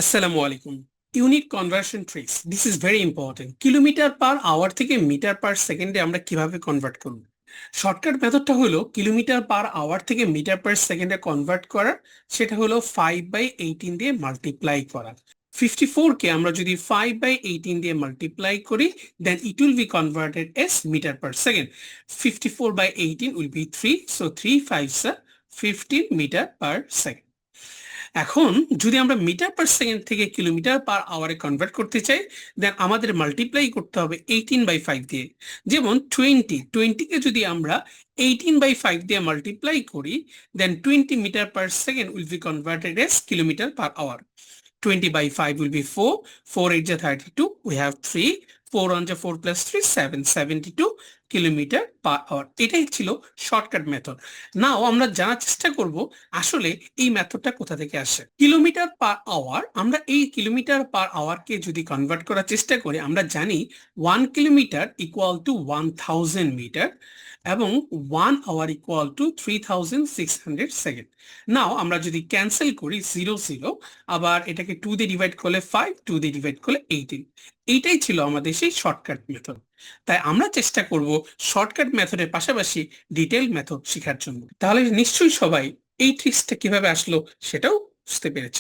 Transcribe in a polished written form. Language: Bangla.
আসসালামু আলাইকুম। Unit conversion tricks, this is very important. Kilometer per hour থেকে মিটার পার সেকেন্ডে আমরা কিভাবে কনভার্ট করব? শর্টকাট মেথডটা হলো কিলোমিটার পার আওয়ার থেকে মিটার পার সেকেন্ডে কনভার্ট করার। সেটা হলো 5/18 দিয়ে মাল্টিপ্লাই করা। 54 কে আমরা যদি 5/18 দিয়ে মাল্টিপ্লাই করি, then it will be converted as metre per second. 54/18 will be 3, so 3 5s are 15 metre per second. এখন যদি আমরা মিটার পার সেকেন্ড থেকে কিলোমিটার পার আওয়ারে কনভার্ট করতে চাই, দেন আমাদের মাল্টিপ্লাই করতে হবে 18/5 দিয়ে। যেমন 20কে যদি আমরা 18/5 দিয়ে মাল্টিপ্লাই করি, then 20 meter per second will be converted as kilometer per hour. 20/5 will be 4, 4 8 ja 32, we have 3, 4 1 ja 4 plus 3, 7, 72 kilometer per hour. এটাই ছিল শর্টকাট মেথড। নাও আমরা জানার চেষ্টা করব আসলে এই মেথডটা কোথা থেকে আসে। কিলোমিটার পার আওয়ার, আমরা এই কিলোমিটার পার আওয়ারকে যদি কনভার্ট করার চেষ্টা করি, আমরা জানি 1 কিলোমিটার ইকুয়াল টু 1000 মিটার এবং 1 আওয়ার ইকুয়াল টু 3600 সেকেন্ড। নাও আমরা যদি ক্যান্সেল করি 0 0, আবার এটাকে 2 দিয়ে ডিভাইড করলে 5, 2 দিয়ে ডিভাইড করলে 18। এইটাই ছিল আমাদের সেই শর্টকাট মেথড। তাই আমরা চেষ্টা করব শর্টকাট মেথডের পাশাপাশি ডিটেইল মেথড শেখার জন্য। তাহলে নিশ্চয়ই সবাই এই ট্রিক্সটা কিভাবে আসলো সেটাও বুঝতে পেরেছে।